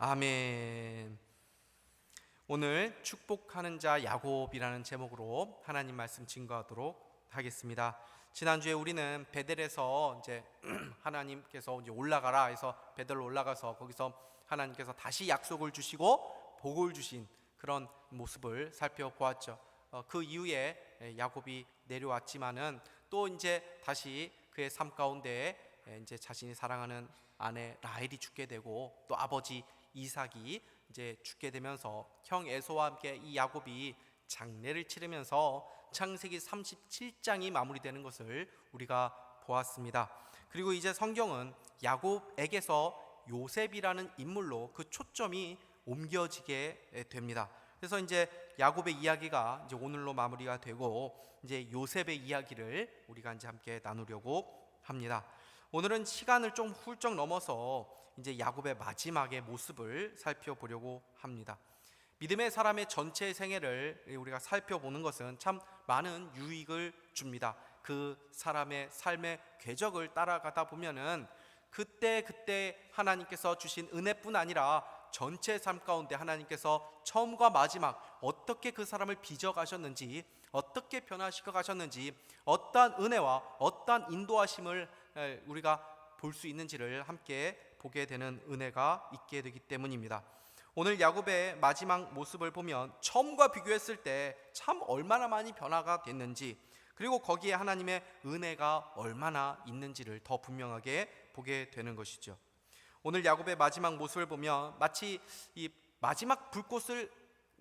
아멘. 오늘 축복하는 자 야곱이라는 제목으로 하나님 말씀 증거하도록 하겠습니다. 지난주에 우리는 베델에서 이제 하나님께서 이제 올라가라 해서 베델로 올라가서 거기서 하나님께서 다시 약속을 주시고 복을 주신 그런 모습을 살펴보았죠. 그 이후에 야곱이 내려왔지만은 또 이제 다시 그의 삶 가운데 이제 자신이 사랑하는 아내 라헬이 죽게 되고 또 아버지 이삭이 이제 죽게 되면서 형 에서와 함께 이 야곱이 장례를 치르면서 창세기 37장이 마무리되는 것을 우리가 보았습니다. 그리고 이제 성경은 야곱에게서 요셉이라는 인물로 그 초점이 옮겨지게 됩니다. 그래서 이제 야곱의 이야기가 이제 오늘로 마무리가 되고 이제 요셉의 이야기를 우리가 이제 함께 나누려고 합니다. 오늘은 시간을 좀 훌쩍 넘어서 이제 야곱의 마지막의 모습을 살펴보려고 합니다. 믿음의 사람의 전체 생애를 우리가 살펴보는 것은 참 많은 유익을 줍니다. 그 사람의 삶의 궤적을 따라가다 보면은 그때 하나님께서 주신 은혜뿐 아니라 전체 삶 가운데 하나님께서 처음과 마지막 어떻게 그 사람을 빚어가셨는지, 어떻게 변화시켜 가셨는지, 어떠한 은혜와 어떠한 인도하심을 우리가 볼 수 있는지를 함께 보게 되는 은혜가 있게 되기 때문입니다. 오늘 야곱의 마지막 모습을 보면 처음과 비교했을 때 참 얼마나 많이 변화가 됐는지, 그리고 거기에 하나님의 은혜가 얼마나 있는지를 더 분명하게 보게 되는 것이죠. 오늘 야곱의 마지막 모습을 보면 마치 이 마지막 불꽃을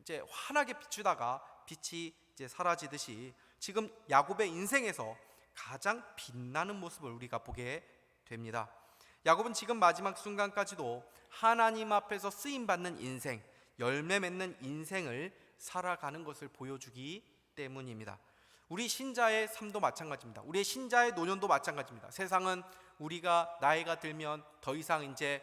이제 환하게 비추다가 빛이 이제 사라지듯이 지금 야곱의 인생에서 가장 빛나는 모습을 우리가 보게 됩니다. 야곱은 지금 마지막 순간까지도 하나님 앞에서 쓰임받는 인생, 열매 맺는 인생을 살아가는 것을 보여주기 때문입니다. 우리 신자의 삶도 마찬가지입니다. 우리의 신자의 노년도 마찬가지입니다. 세상은 우리가 나이가 들면 더 이상 이제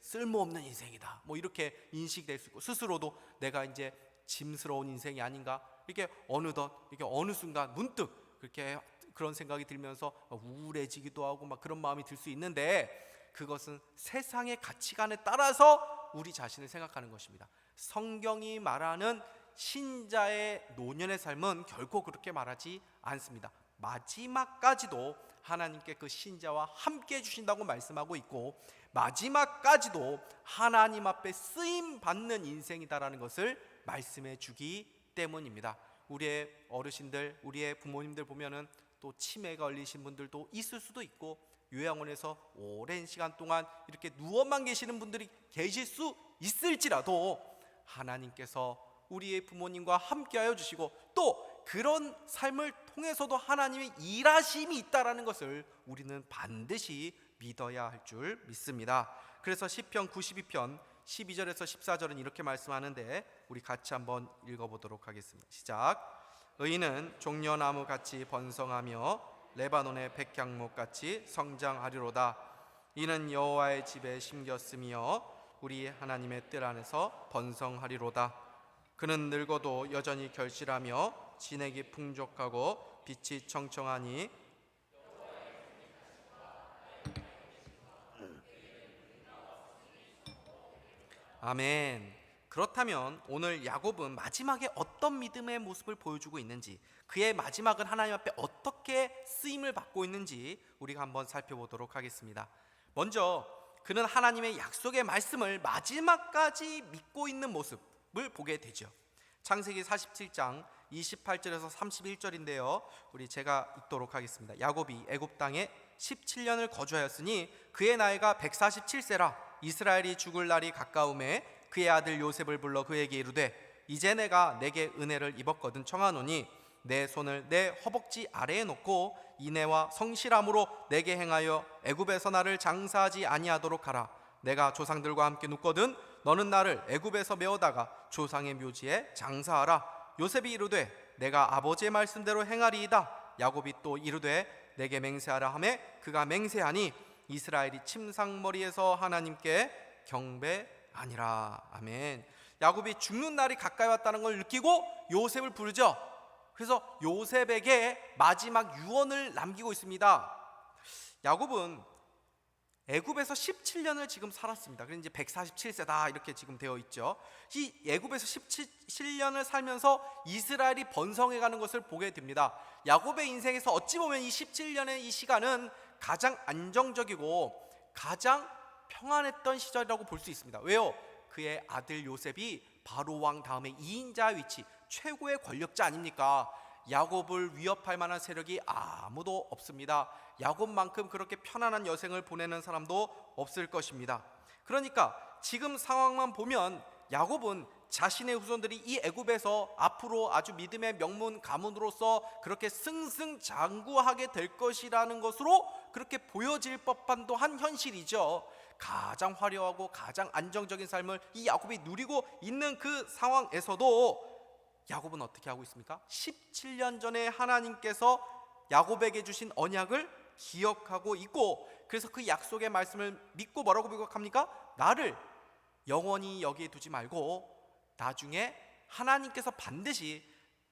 쓸모없는 인생이다, 뭐 이렇게 인식될 수 있고, 스스로도 내가 이제 짐스러운 인생이 아닌가, 이렇게 어느덧 이렇게 어느 순간 문득 그렇게 그런 생각이 들면서 우울해지기도 하고 막 그런 마음이 들 수 있는데, 그것은 세상의 가치관에 따라서 우리 자신을 생각하는 것입니다. 성경이 말하는 신자의 노년의 삶은 결코 그렇게 말하지 않습니다. 마지막까지도 하나님께 그 신자와 함께 해주신다고 말씀하고 있고, 마지막까지도 하나님 앞에 쓰임받는 인생이다라는 것을 말씀해 주기 때문입니다. 우리의 어르신들, 우리의 부모님들 보면은 또 치매가 걸리신 분들도 있을 수도 있고, 요양원에서 오랜 시간 동안 이렇게 누워만 계시는 분들이 계실 수 있을지라도 하나님께서 우리의 부모님과 함께하여 주시고, 또 그런 삶을 통해서도 하나님의 일하심이 있다라는 것을 우리는 반드시 믿어야 할 줄 믿습니다. 그래서 시편 92편 12절에서 14절은 이렇게 말씀하는데, 우리 같이 한번 읽어보도록 하겠습니다. 시작. 의인은 종려나무 같이 번성하며 레바논의 백향목 같이 성장하리로다. 이는 여호와의 집에 심겼으며 우리 하나님의 뜰 안에서 번성하리로다. 그는 늙어도 여전히 결실하며 진액이 풍족하고 빛이 청청하니 아멘. 그렇다면 오늘 야곱은 마지막에 어떤 믿음의 모습을 보여주고 있는지, 그의 마지막은 하나님 앞에 어떻게 쓰임을 받고 있는지 우리가 한번 살펴보도록 하겠습니다. 먼저 그는 하나님의 약속의 말씀을 마지막까지 믿고 있는 모습을 보게 되죠. 창세기 47장 28절에서 31절인데요 우리 제가 읽도록 하겠습니다. 야곱이 애굽 땅에 17년을 거주하였으니 그의 나이가 147세라. 이스라엘이 죽을 날이 가까움에 그의 아들 요셉을 불러 그에게 이르되, 이제 내가 내게 은혜를 입었거든 청하노니 내 손을 내 허벅지 아래에 놓고 인애와 성실함으로 내게 행하여 애굽에서 나를 장사하지 아니하도록 하라. 내가 조상들과 함께 눕거든 너는 나를 애굽에서 메어다가 조상의 묘지에 장사하라. 요셉이 이르되 내가 아버지의 말씀대로 행하리이다. 야곱이 또 이르되 내게 맹세하라 하매 그가 맹세하니 이스라엘이 침상머리에서 하나님께 경배하니라. 아멘. 야곱이 죽는 날이 가까이 왔다는 걸 느끼고 요셉을 부르죠. 그래서 요셉에게 마지막 유언을 남기고 있습니다. 야곱은 애굽에서 17년을 지금 살았습니다. 그래서 이제 147세다 이렇게 지금 되어 있죠. 이 애굽에서 17년을 살면서 이스라엘이 번성해가는 것을 보게 됩니다. 야곱의 인생에서 어찌 보면 이 17년의 이 시간은 가장 안정적이고 가장 평안했던 시절이라고 볼 수 있습니다. 왜요? 그의 아들 요셉이 바로 왕 다음에 2인자 위치, 최고의 권력자 아닙니까? 야곱을 위협할 만한 세력이 아무도 없습니다. 야곱만큼 그렇게 편안한 여생을 보내는 사람도 없을 것입니다. 그러니까 지금 상황만 보면 야곱은 자신의 후손들이 이 애굽에서 앞으로 아주 믿음의 명문 가문으로서 그렇게 승승장구하게 될 것이라는 것으로 그렇게 보여질 법한 또한 현실이죠. 가장 화려하고 가장 안정적인 삶을 이 야곱이 누리고 있는 그 상황에서도 야곱은 어떻게 하고 있습니까? 17년 전에 하나님께서 야곱에게 주신 언약을 기억하고 있고, 그래서 그 약속의 말씀을 믿고 뭐라고 고백합니까? 나를 영원히 여기에 두지 말고 나중에 하나님께서 반드시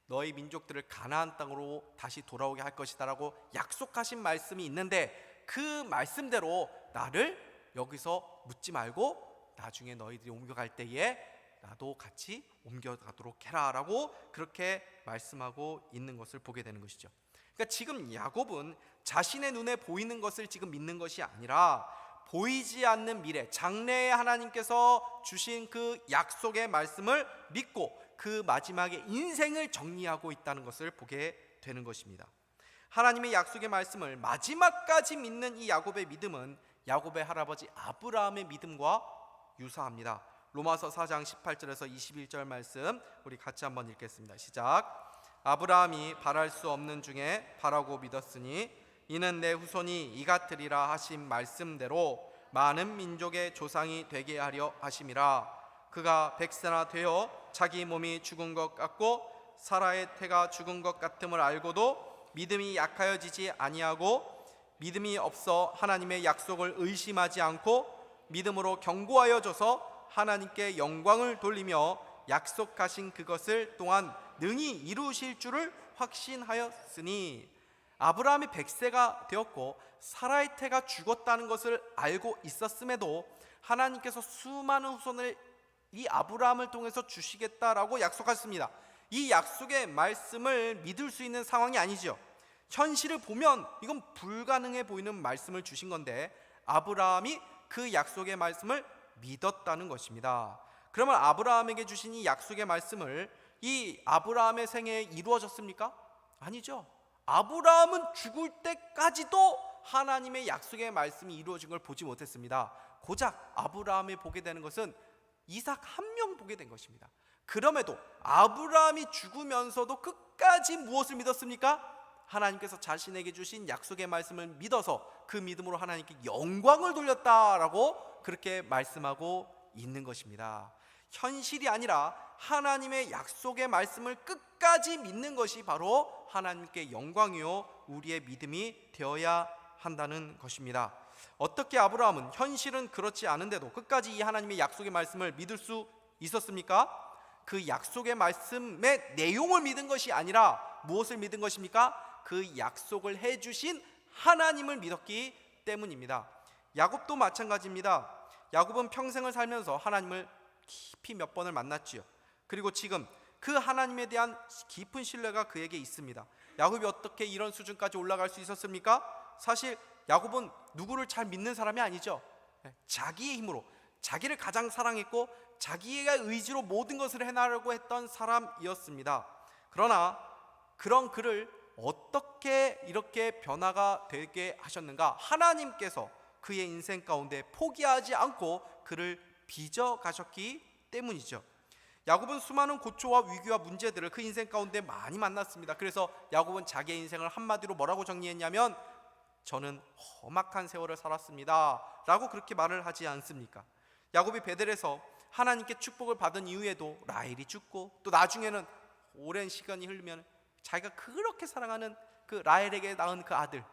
너희 민족들을 가나안 땅으로 다시 돌아오게 할 것이다 라고 약속하신 말씀이 있는데, 그 말씀대로 나를 여기서 묻지 말고 나중에 너희들이 옮겨갈 때에 나도 같이 옮겨가도록 해라 라고 그렇게 말씀하고 있는 것을 보게 되는 것이죠. 그러니까 지금 야곱은 자신의 눈에 보이는 것을 지금 믿는 것이 아니라 보이지 않는 미래, 장래에 하나님께서 주신 그 약속의 말씀을 믿고 그 마지막에 인생을 정리하고 있다는 것을 보게 되는 것입니다. 하나님의 약속의 말씀을 마지막까지 믿는 이 야곱의 믿음은 야곱의 할아버지 아브라함의 믿음과 유사합니다. 로마서 4장 18절에서 21절 말씀 우리 같이 한번 읽겠습니다. 시작. 아브라함이 바랄 수 없는 중에 바라고 믿었으니 이는 내 후손이 이같으리라 하신 말씀대로 많은 민족의 조상이 되게 하려 하심이라. 그가 100세나 되어 자기 몸이 죽은 것 같고 사라의 태가 죽은 것 같음을 알고도 믿음이 약하여지지 아니하고 믿음이 없어 하나님의 약속을 의심하지 않고 믿음으로 경고하여 줘서 하나님께 영광을 돌리며 약속하신 그것을 또한 능히 이루실 줄을 확신하였으니. 아브라함이 100세가 되었고 사라의 태가 죽었다는 것을 알고 있었음에도 하나님께서 수많은 후손을 이 아브라함을 통해서 주시겠다라고 약속하셨습니다. 이 약속의 말씀을 믿을 수 있는 상황이 아니죠. 현실을 보면 이건 불가능해 보이는 말씀을 주신 건데 아브라함이 그 약속의 말씀을 믿었다는 것입니다. 그러면 아브라함에게 주신 이 약속의 말씀을 이 아브라함의 생애에 이루어졌습니까? 아니죠. 아브라함은 죽을 때까지도 하나님의 약속의 말씀이 이루어진 걸 보지 못했습니다. 고작 아브라함이 보게 되는 것은 이삭 한 명 보게 된 것입니다. 그럼에도 아브라함이 죽으면서도 끝까지 무엇을 믿었습니까? 하나님께서 자신에게 주신 약속의 말씀을 믿어서 그 믿음으로 하나님께 영광을 돌렸다라고 그렇게 말씀하고 있는 것입니다. 현실이 아니라 하나님의 약속의 말씀을 끝까지 믿는 것이 바로 하나님께 영광이요 우리의 믿음이 되어야 한다는 것입니다. 어떻게 아브라함은 현실은 그렇지 않은데도 끝까지 이 하나님의 약속의 말씀을 믿을 수 있었습니까? 그 약속의 말씀의 내용을 믿은 것이 아니라 무엇을 믿은 것입니까? 그 약속을 해주신 하나님을 믿었기 때문입니다. 야곱도 마찬가지입니다. 야곱은 평생을 살면서 하나님을 깊이 몇 번을 만났지요. 그리고 지금 그 하나님에 대한 깊은 신뢰가 그에게 있습니다. 야곱이 어떻게 이런 수준까지 올라갈 수 있었습니까? 사실 야곱은 누구를 잘 믿는 사람이 아니죠. 자기의 힘으로, 자기를 가장 사랑했고 자기의 의지로 모든 것을 해나가려고 했던 사람이었습니다. 그러나 그런 그를 어떻게 이렇게 변화가 되게 하셨는가? 하나님께서 그의 인생 가운데 포기하지 않고 그를 빚어 가셨기 때문이죠. 야곱은 수많은 고초와 위기와 문제들을 그 인생 가운데 많이 만났습니다. 그래서 야곱은 자기의 인생을 한마디로 뭐라고 정리했냐면 저는 험악한 세월을 살았습니다 라고 그렇게 말을 하지 않습니까? 야곱이 베델에서 하나님께 축복을 받은 이후에도 라헬이 죽고 또 나중에는 오랜 시간이 흐르면 자기가 그렇게 사랑하는 그 라헬에게 낳은 그 아들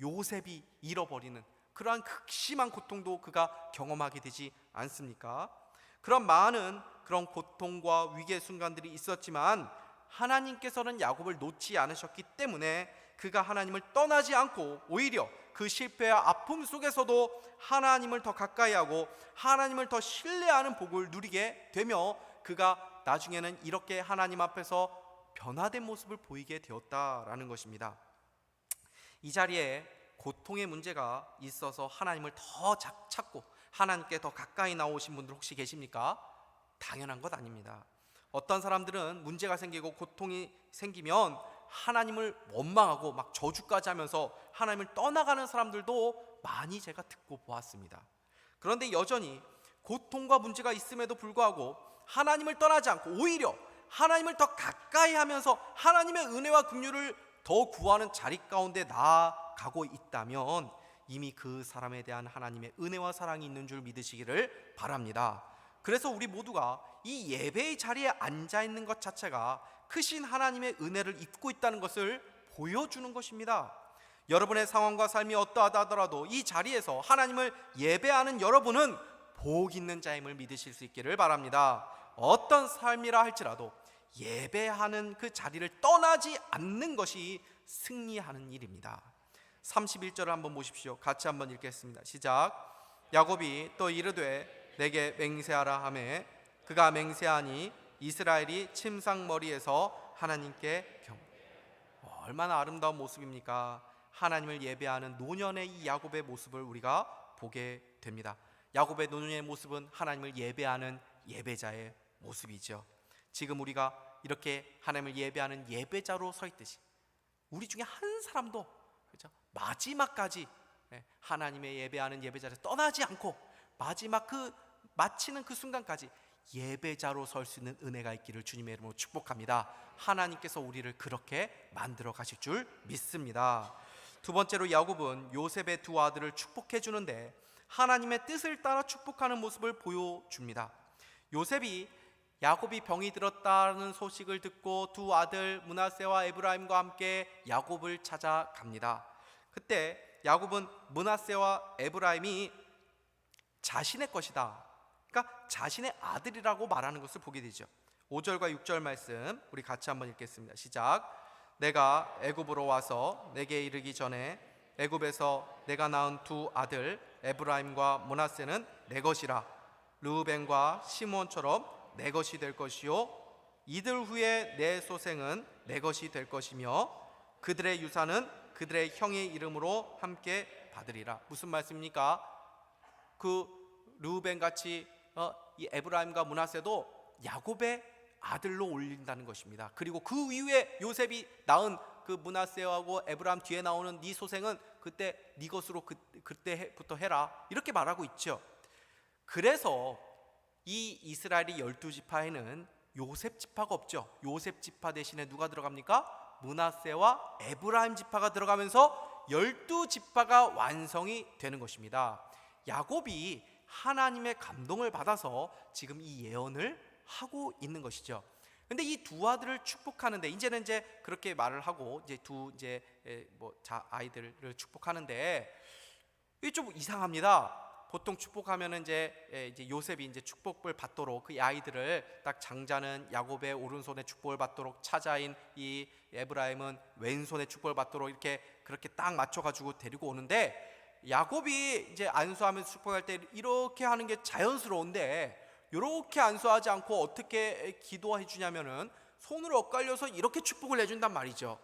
요셉이 잃어버리는 그러한 극심한 고통도 그가 경험하게 되지 않습니까? 그런 많은 그런 고통과 위기의 순간들이 있었지만 하나님께서는 야곱을 놓지 않으셨기 때문에 그가 하나님을 떠나지 않고 오히려 그 실패와 아픔 속에서도 하나님을 더 가까이 하고 하나님을 더 신뢰하는 복을 누리게 되며 그가 나중에는 이렇게 하나님 앞에서 변화된 모습을 보이게 되었다라는 것입니다. 이 자리에 고통의 문제가 있어서 하나님을 더 찾고 하나님께 더 가까이 나오신 분들 혹시 계십니까? 당연한 것 아닙니다. 어떤 사람들은 문제가 생기고 고통이 생기면 하나님을 원망하고 막 저주까지 하면서 하나님을 떠나가는 사람들도 많이 제가 듣고 보았습니다. 그런데 여전히 고통과 문제가 있음에도 불구하고 하나님을 떠나지 않고 오히려 하나님을 더 가까이 하면서 하나님의 은혜와 긍휼을 더 구하는 자리 가운데 나아가고 있다면 이미 그 사람에 대한 하나님의 은혜와 사랑이 있는 줄 믿으시기를 바랍니다. 그래서 우리 모두가 이 예배의 자리에 앉아 있는 것 자체가 크신 하나님의 은혜를 입고 있다는 것을 보여주는 것입니다. 여러분의 상황과 삶이 어떠하다 하더라도 이 자리에서 하나님을 예배하는 여러분은 복 있는 자임을 믿으실 수 있기를 바랍니다. 어떤 삶이라 할지라도 예배하는 그 자리를 떠나지 않는 것이 승리하는 일입니다. 31절을 한번 보십시오. 같이 한번 읽겠습니다. 시작. 야곱이 또 이르되 내게 맹세하라 하매 그가 맹세하니 이스라엘이 침상머리에서 하나님께 얼마나 아름다운 모습입니까? 하나님을 예배하는 노년의 이 야곱의 모습을 우리가 보게 됩니다. 야곱의 노년의 모습은 하나님을 예배하는 예배자의 모습이죠. 지금 우리가 이렇게 하나님을 예배하는 예배자로 서 있듯이 우리 중에 한 사람도 그렇죠? 마지막까지 하나님의 예배하는 예배자를 떠나지 않고 마지막 그 마치는 그 순간까지 예배자로 설 수 있는 은혜가 있기를 주님의 이름으로 축복합니다. 하나님께서 우리를 그렇게 만들어 가실 줄 믿습니다. 두 번째로 야곱은 요셉의 두 아들을 축복해 주는데 하나님의 뜻을 따라 축복하는 모습을 보여줍니다. 요셉이 야곱이 병이 들었다는 소식을 듣고 두 아들 므낫세와 에브라임과 함께 야곱을 찾아갑니다. 그때 야곱은 므낫세와 에브라임이 자신의 것이다, 그러니까 자신의 아들이라고 말하는 것을 보게 되죠. 5절과 6절 말씀 우리 같이 한번 읽겠습니다. 시작. 내가 애굽으로 와서 내게 이르기 전에 애굽에서 내가 낳은 두 아들 에브라임과 므낫세는 내 것이라. 르우벤과 시므온처럼 내 것이 될 것이요 이들 후에 내 소생은 내 것이 될 것이며 그들의 유산은 그들의 형의 이름으로 함께 받으리라. 무슨 말씀입니까? 그 르우벤같이 이 에브라임과 므낫세도 야곱의 아들로 올린다는 것입니다. 그리고 그 이후에 요셉이 낳은 그 므낫세하고 에브라임 뒤에 나오는 네 소생은 그때 네 것으로 그때부터 해라, 이렇게 말하고 있죠. 그래서 이 이스라엘의 12지파에는 요셉 지파가 없죠. 요셉 지파 대신에 누가 들어갑니까? 므낫세와 에브라임 지파가 들어가면서 12지파가 완성이 되는 것입니다. 야곱이 하나님의 감동을 받아서 지금 이 예언을 하고 있는 것이죠. 근데 이 두 아들을 축복하는데 이제는 이제 그렇게 말을 하고 이제 두 아이들을 축복하는데 이게 좀 이상합니다. 보통 축복하면은 이제 요셉이 이제 축복을 받도록 그 아이들을 딱 장자는 야곱의 오른손에 축복을 받도록 차자인 이 에브라임은 왼손에 축복을 받도록 이렇게 그렇게 딱 맞춰가지고 데리고 오는데 야곱이 이제 안수하면서 축복할 때 이렇게 하는 게 자연스러운데 이렇게 안수하지 않고 어떻게 기도해 주냐면은 손을 엇갈려서 이렇게 축복을 해준단 말이죠.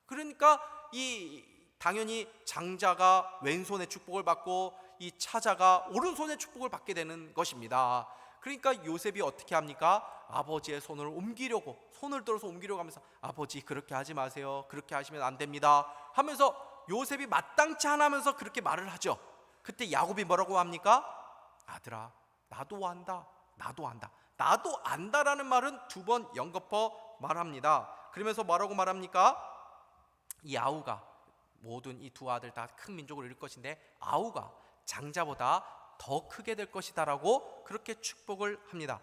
그러니까 이 당연히 장자가 왼손에 축복을 받고 이 차자가 오른손에 축복을 받게 되는 것입니다. 그러니까 요셉이 어떻게 합니까? 아버지의 손을 손을 들어서 옮기려고 하면서 아버지 그렇게 하지 마세요, 그렇게 하시면 안 됩니다 하면서 요셉이 마땅치 않아 하면서 그렇게 말을 하죠. 그때 야곱이 뭐라고 합니까? 아들아 나도 안다, 나도 안다. 나도 안다라는 말은 두 번 연거푸 말합니다. 그러면서 뭐라고 말합니까? 이 아우가 모든 이 두 아들 다 큰 민족을 이룰 것인데 아우가 장자보다 더 크게 될 것이다라고 그렇게 축복을 합니다.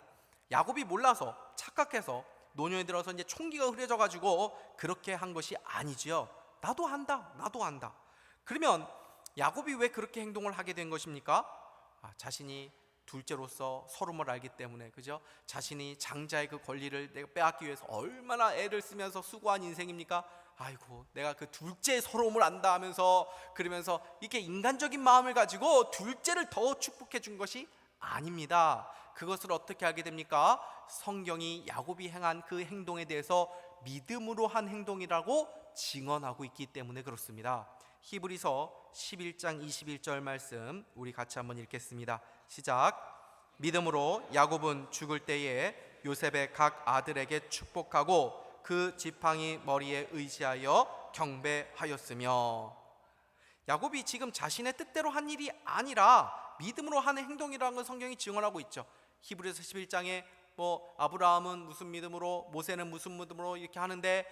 야곱이 몰라서 착각해서 노년에 들어서 이제 총기가 흐려져 가지고 그렇게 한 것이 아니지요. 나도 한다, 나도 한다. 그러면 야곱이 왜 그렇게 행동을 하게 된 것입니까? 자신이 둘째로서 서름을 알기 때문에, 그죠? 자신이 장자의 그 권리를 내가 빼앗기 위해서 얼마나 애를 쓰면서 수고한 인생입니까? 아이고, 내가 그 둘째의 서러움을 안다 하면서, 그러면서 이렇게 인간적인 마음을 가지고 둘째를 더 축복해 준 것이 아닙니다. 그것을 어떻게 알게 됩니까? 성경이 야곱이 행한 그 행동에 대해서 믿음으로 한 행동이라고 증언하고 있기 때문에 그렇습니다. 히브리서 11장 21절 말씀 우리 같이 한번 읽겠습니다. 시작. 믿음으로 야곱은 죽을 때에 요셉의 각 아들에게 축복하고 그 지팡이 머리에 의지하여 경배하였으며, 야곱이 지금 자신의 뜻대로 한 일이 아니라 믿음으로 하는 행동이라는 걸 성경이 증언하고 있죠. 히브리서 11장에 아브라함은 무슨 믿음으로, 모세는 무슨 믿음으로 이렇게 하는데,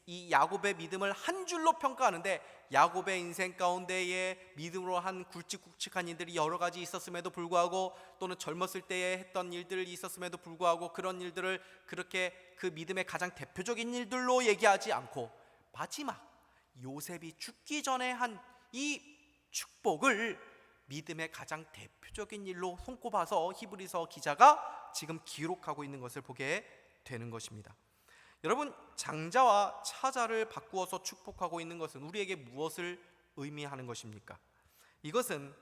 이 야곱의 믿음을 한 줄로 평가하는데, 야곱의 인생 가운데에 믿음으로 한 굵직굵직한 일들이 여러 가지 있었음에도 불구하고, 또는 젊었을 때에 했던 일들이 있었음에도 불구하고, 그런 일들을 그렇게 그 믿음의 가장 대표적인 일들로 얘기하지 않고, 마지막 요셉이 죽기 전에 한 이 축복을 믿음의 가장 대표적인 일로 손꼽아서 히브리서 기자가 지금 기록하고 있는 것을 보게 되는 것입니다. 여러분, 장자와 차자를 바꾸어서 축복하고 있는 것은 우리에게 무엇을 의미하는 것입니까? 이것은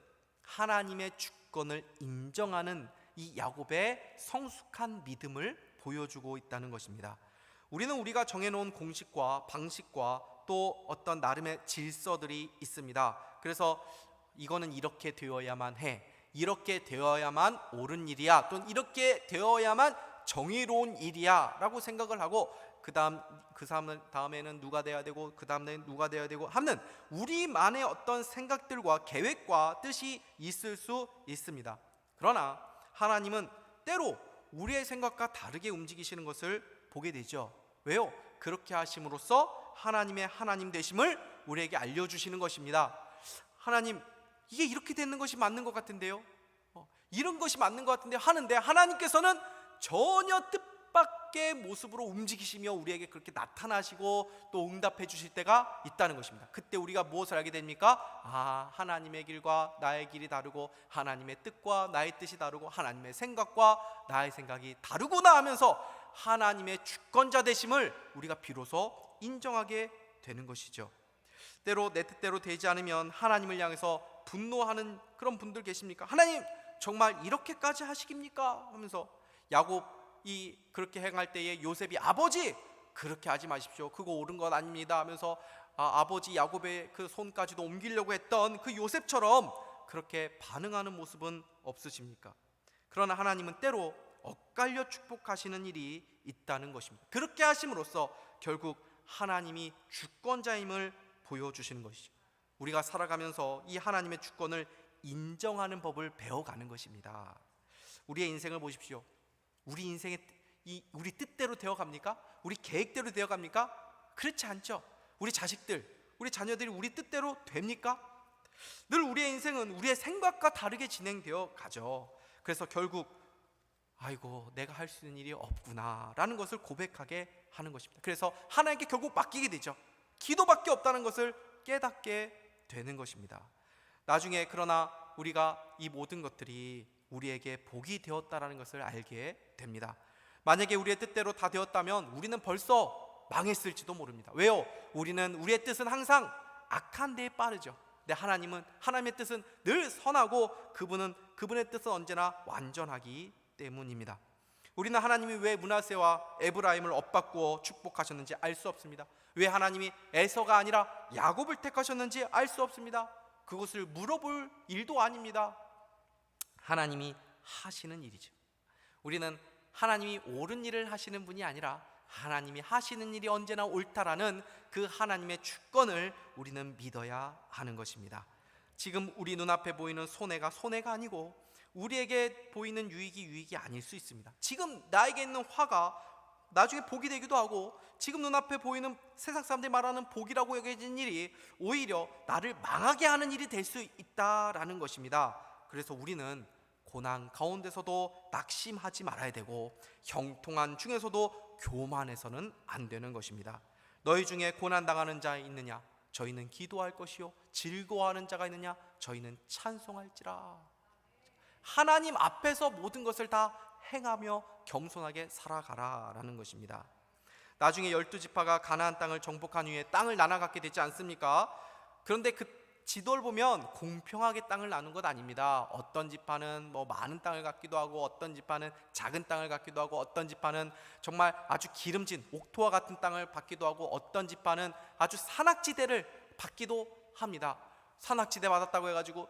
하나님의 주권을 인정하는 이 야곱의 성숙한 믿음을 보여주고 있다는 것입니다. 우리는 우리가 정해놓은 공식과 방식과 또 어떤 나름의 질서들이 있습니다. 그래서 이거는 이렇게 되어야만 해, 이렇게 되어야만 옳은 일이야, 또는 이렇게 되어야만 정의로운 일이야 라고 생각을 하고, 그 다음에는 누가 돼야 되고, 그 다음에는 누가 돼야 되고 하는 우리만의 어떤 생각들과 계획과 뜻이 있을 수 있습니다. 그러나 하나님은 때로 우리의 생각과 다르게 움직이시는 것을 보게 되죠. 왜요? 그렇게 하심으로써 하나님의 하나님 되심을 우리에게 알려주시는 것입니다. 하나님, 이게 이렇게 되는 것이 맞는 것 같은데요, 이런 것이 맞는 것 같은데 하는데, 하나님께서는 전혀 뜻밖의 모습으로 움직이시며 우리에게 그렇게 나타나시고 또 응답해 주실 때가 있다는 것입니다. 그때 우리가 무엇을 알게 됩니까? 하나님의 길과 나의 길이 다르고, 하나님의 뜻과 나의 뜻이 다르고, 하나님의 생각과 나의 생각이 다르구나 하면서 하나님의 주권자 되심을 우리가 비로소 인정하게 되는 것이죠. 때로 내 뜻대로 되지 않으면 하나님을 향해서 분노하는 그런 분들 계십니까? 하나님, 정말 이렇게까지 하시깁니까? 하면서 야곱이 그렇게 행할 때에 요셉이 아버지, 그렇게 하지 마십시오, 그거 옳은 것 아닙니다 하면서 아버지 야곱의 그 손까지도 옮기려고 했던 그 요셉처럼 그렇게 반응하는 모습은 없으십니까? 그러나 하나님은 때로 엇갈려 축복하시는 일이 있다는 것입니다. 그렇게 하심으로써 결국 하나님이 주권자임을 보여주시는 것이죠. 우리가 살아가면서 이 하나님의 주권을 인정하는 법을 배워가는 것입니다. 우리의 인생을 보십시오. 우리 인생의 우리 뜻대로 되어갑니까? 우리 계획대로 되어갑니까? 그렇지 않죠. 우리 자식들, 우리 자녀들이 우리 뜻대로 됩니까? 늘 우리의 인생은 우리의 생각과 다르게 진행되어 가죠. 그래서 결국 아이고, 내가 할 수 있는 일이 없구나 라는 것을 고백하게 하는 것입니다. 그래서 하나님께 결국 맡기게 되죠. 기도밖에 없다는 것을 깨닫게 되는 것입니다. 나중에 그러나 우리가 이 모든 것들이 우리에게 복이 되었다라는 것을 알게 됩니다. 만약에 우리의 뜻대로 다 되었다면 우리는 벌써 망했을지도 모릅니다. 왜요? 우리의 뜻은 항상 악한 데에 빠르죠. 근데 하나님의 뜻은 늘 선하고, 그분의 뜻은 언제나 완전하기 때문입니다. 우리는 하나님이 왜 므낫세와 에브라임을 엇바꾸어 축복하셨는지 알 수 없습니다. 왜 하나님이 에서가 아니라 야곱을 택하셨는지 알 수 없습니다. 그것을 물어볼 일도 아닙니다. 하나님이 하시는 일이죠. 우리는 하나님이 옳은 일을 하시는 분이 아니라 하나님이 하시는 일이 언제나 옳다라는 그 하나님의 주권을 우리는 믿어야 하는 것입니다. 지금 우리 눈앞에 보이는 손해가 아니고 우리에게 보이는 유익이 아닐 수 있습니다. 지금 나에게 있는 화가 나중에 복이 되기도 하고, 지금 눈앞에 보이는 세상 사람들이 말하는 복이라고 여겨진 일이 오히려 나를 망하게 하는 일이 될 수 있다라는 것입니다. 그래서 우리는 고난 가운데서도 낙심하지 말아야 되고, 형통한 중에서도 교만해서는 안 되는 것입니다. 너희 중에 고난당하는 자 있느냐? 저희는 기도할 것이요. 즐거워하는 자가 있느냐? 저희는 찬송할지라. 하나님 앞에서 모든 것을 다 행하며 겸손하게 살아가라라는 것입니다. 나중에 12지파가 가나안 땅을 정복한 후에 땅을 나눠 갖게 되지 않습니까? 그런데 그 지도를 보면 공평하게 땅을 나눈 것 아닙니다. 어떤 지파는 많은 땅을 갖기도 하고, 어떤 지파는 작은 땅을 갖기도 하고, 어떤 지파는 정말 아주 기름진 옥토와 같은 땅을 받기도 하고, 어떤 지파는 아주 산악지대를 받기도 합니다. 산악지대 받았다고 해가지고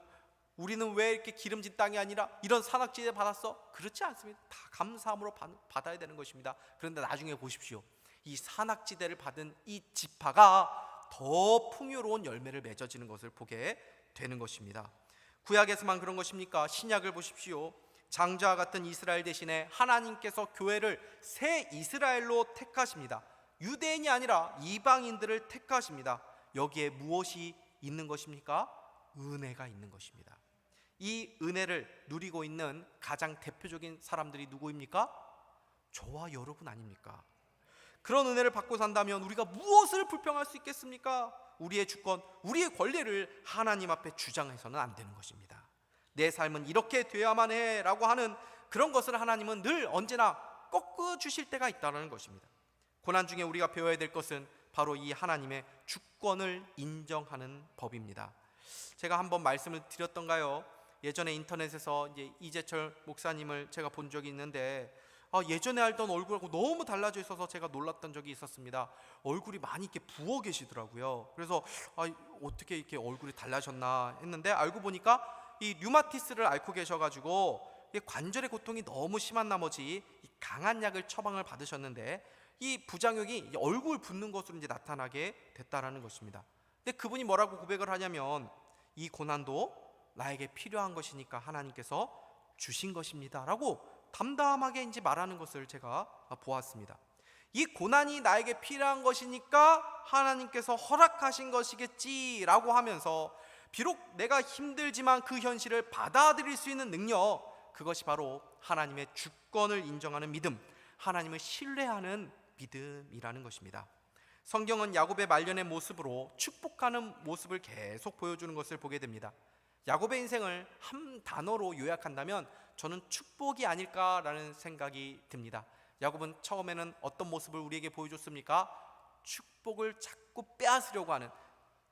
우리는 왜 이렇게 기름진 땅이 아니라 이런 산악지대 받았어? 그렇지 않습니다. 다 감사함으로 받아야 되는 것입니다. 그런데 나중에 보십시오. 이 산악지대를 받은 이 지파가 더 풍요로운 열매를 맺어지는 것을 보게 되는 것입니다. 구약에서만 그런 것입니까? 신약을 보십시오. 장자와 같은 이스라엘 대신에 하나님께서 교회를 새 이스라엘로 택하십니다. 유대인이 아니라 이방인들을 택하십니다. 여기에 무엇이 있는 것입니까? 은혜가 있는 것입니다. 이 은혜를 누리고 있는 가장 대표적인 사람들이 누구입니까? 저와 여러분 아닙니까? 그런 은혜를 받고 산다면 우리가 무엇을 불평할 수 있겠습니까? 우리의 주권, 우리의 권리를 하나님 앞에 주장해서는 안 되는 것입니다. 내 삶은 이렇게 되어야만 해 라고 하는 그런 것을 하나님은 늘 언제나 꺾어주실 때가 있다는 것입니다. 고난 중에 우리가 배워야 될 것은 바로 이 하나님의 주권을 인정하는 법입니다. 제가 한번 말씀을 드렸던가요? 예전에 인터넷에서 이제 이재철 목사님을 제가 본 적이 있는데 예전에 알던 얼굴하고 너무 달라져 있어서 제가 놀랐던 적이 있었습니다. 얼굴이 많이 이렇게 부어 계시더라고요. 그래서 어떻게 이렇게 얼굴이 달라졌나 했는데 알고 보니까 이 류마티스를 앓고 계셔가지고 관절의 고통이 너무 심한 나머지 강한 약을 처방을 받으셨는데 이 부작용이 얼굴 붓는 것으로 이제 나타나게 됐다라는 것입니다. 근데 그분이 뭐라고 고백을 하냐면 이 고난도 나에게 필요한 것이니까 하나님께서 주신 것입니다라고 담담하게 이제 말하는 것을 제가 보았습니다. 이 고난이 나에게 필요한 것이니까 하나님께서 허락하신 것이겠지라고 하면서 비록 내가 힘들지만 그 현실을 받아들일 수 있는 능력, 그것이 바로 하나님의 주권을 인정하는 믿음, 하나님을 신뢰하는 믿음이라는 것입니다. 성경은 야곱의 말년의 모습으로 축복하는 모습을 계속 보여주는 것을 보게 됩니다. 야곱의 인생을 한 단어로 요약한다면 저는 축복이 아닐까라는 생각이 듭니다. 야곱은 처음에는 어떤 모습을 우리에게 보여줬습니까? 축복을 자꾸 빼앗으려고 하는,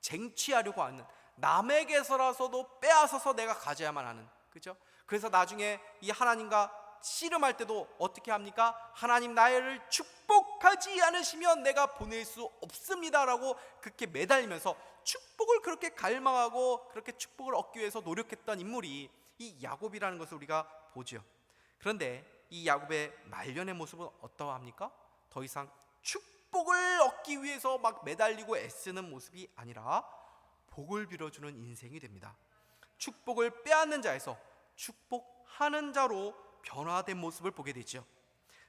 쟁취하려고 하는, 남에게서라서도 빼앗아서 내가 가져야만 하는, 그죠? 그래서 나중에 이 하나님과 씨름할 때도 어떻게 합니까? 하나님 나를 축복하지 않으시면 내가 보낼 수 없습니다라고 그렇게 매달리면서 축복을 그렇게 갈망하고 그렇게 축복을 얻기 위해서 노력했던 인물이 이 야곱이라는 것을 우리가 보죠. 그런데 이 야곱의 말년의 모습은 어떠합니까? 더 이상 축복을 얻기 위해서 막 매달리고 애쓰는 모습이 아니라 복을 빌어주는 인생이 됩니다. 축복을 빼앗는 자에서 축복하는 자로 변화된 모습을 보게 되죠.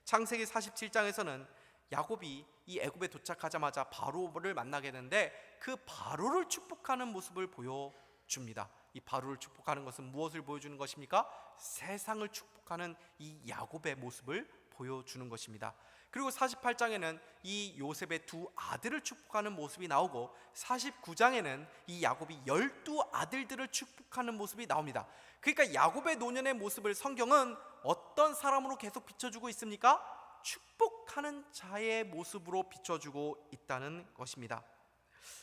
창세기 47장에서는 야곱이 이 애굽에 도착하자마자 바로를 만나게 되는데 그 바로를 축복하는 모습을 보여줍니다. 이 바로를 축복하는 것은 무엇을 보여주는 것입니까? 세상을 축복하는 이 야곱의 모습을 보여주는 것입니다. 그리고 48장에는 이 요셉의 두 아들을 축복하는 모습이 나오고 49장에는 이 야곱이 12아들들을 축복하는 모습이 나옵니다. 그러니까 야곱의 노년의 모습을 성경은 어떤 사람으로 계속 비춰주고 있습니까? 축복하는 자의 모습으로 비춰주고 있다는 것입니다.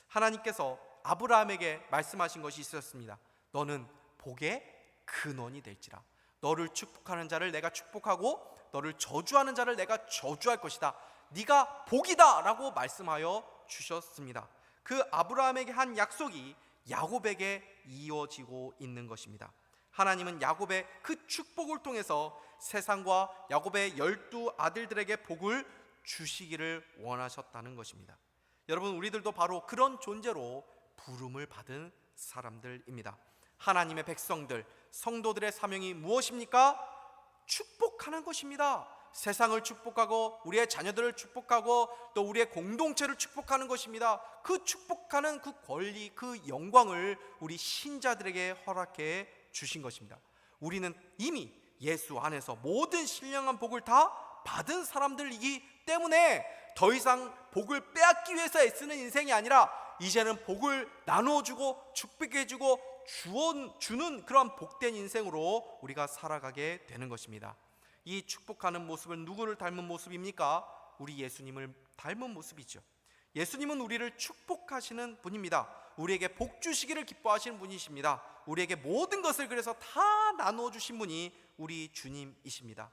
하나님께서 아브라함에게 말씀하신 것이 있었습니다. 너는 복의 근원이 될지라. 너를 축복하는 자를 내가 축복하고 너를 저주하는 자를 내가 저주할 것이다. 네가 복이다 라고 말씀하여 주셨습니다. 그 아브라함에게 한 약속이 야곱에게 이어지고 있는 것입니다. 하나님은 야곱의 그 축복을 통해서 세상과 야곱의 12아들들에게 복을 주시기를 원하셨다는 것입니다. 여러분, 우리들도 바로 그런 존재로 부름을 받은 사람들입니다. 하나님의 백성들, 성도들의 사명이 무엇입니까? 축복하는 것입니다. 세상을 축복하고 우리의 자녀들을 축복하고 또 우리의 공동체를 축복하는 것입니다. 그 축복하는 그 권리, 그 영광을 우리 신자들에게 허락해 주신 것입니다. 우리는 이미 예수 안에서 모든 신령한 복을 다 받은 사람들이기 때문에 더 이상 복을 빼앗기 위해서 애쓰는 인생이 아니라 이제는 복을 나누어주고 축복해주고 주는 그러한 복된 인생으로 우리가 살아가게 되는 것입니다. 이 축복하는 모습은 누구를 닮은 모습입니까? 우리 예수님을 닮은 모습이죠. 예수님은 우리를 축복하시는 분입니다. 우리에게 복 주시기를 기뻐하시는 분이십니다. 우리에게 모든 것을 그래서 다 나누어 주신 분이 우리 주님이십니다.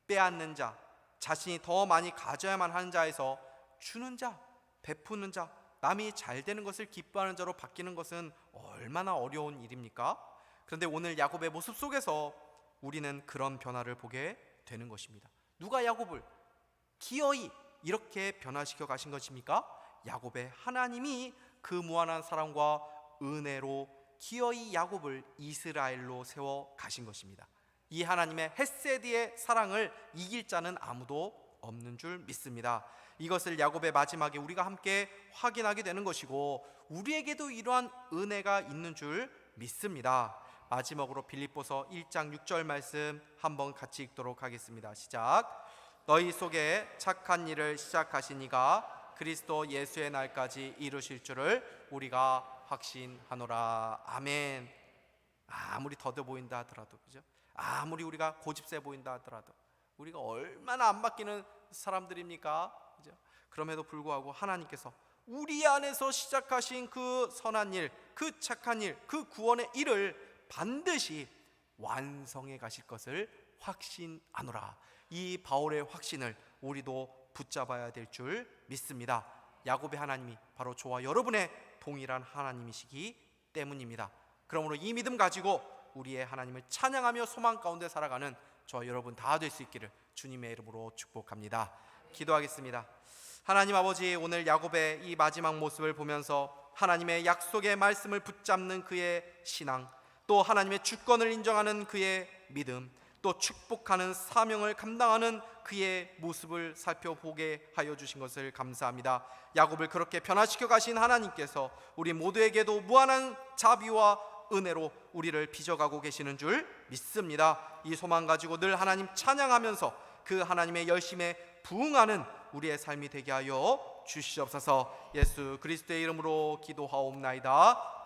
빼앗는 자, 자신이 더 많이 가져야만 하는 자에서 주는 자, 베푸는 자, 남이 잘 되는 것을 기뻐하는 자로 바뀌는 것은 얼마나 어려운 일입니까? 그런데 오늘 야곱의 모습 속에서 우리는 그런 변화를 보게 되는 것입니다. 누가 야곱을 기어이 이렇게 변화시켜 가신 것입니까? 야곱의 하나님이 그 무한한 사랑과 은혜로 기어이 야곱을 이스라엘로 세워 가신 것입니다. 이 하나님의 헤세드의 사랑을 이길 자는 아무도 없는 줄 믿습니다. 이것을 야곱의 마지막에 우리가 함께 확인하게 되는 것이고, 우리에게도 이러한 은혜가 있는 줄 믿습니다. 마지막으로 빌립보서 1장 6절 말씀 한번 같이 읽도록 하겠습니다. 시작. 너희 속에 착한 일을 시작하신 이가 그리스도 예수의 날까지 이루실 줄을 우리가 확신하노라. 아멘. 아무리 더뎌 보인다 하더라도, 그죠? 아무리 우리가 고집세 보인다 하더라도, 우리가 얼마나 안 바뀌는 사람들입니까? 그죠? 그럼에도 불구하고 하나님께서 우리 안에서 시작하신 그 선한 일, 그 착한 일, 그 구원의 일을 반드시 완성해 가실 것을 확신하노라. 이 바울의 확신을 우리도 붙잡아야 될 줄 믿습니다. 야곱의 하나님이 바로 저와 여러분의 동일한 하나님이시기 때문입니다. 그러므로 이 믿음 가지고 우리의 하나님을 찬양하며 소망 가운데 살아가는 저와 여러분 다 될 수 있기를 주님의 이름으로 축복합니다. 기도하겠습니다. 하나님 아버지, 오늘 야곱의 이 마지막 모습을 보면서 하나님의 약속의 말씀을 붙잡는 그의 신앙, 또 하나님의 주권을 인정하는 그의 믿음, 또 축복하는 사명을 감당하는 그의 모습을 살펴보게 하여 주신 것을 감사합니다. 야곱을 그렇게 변화시켜 가신 하나님께서 우리 모두에게도 무한한 자비와 은혜로 우리를 빚어가고 계시는 줄 믿습니다. 이 소망 가지고 늘 하나님 찬양하면서 그 하나님의 열심에 부응하는 우리의 삶이 되게 하여 주시옵소서. 예수 그리스도의 이름으로 기도하옵나이다.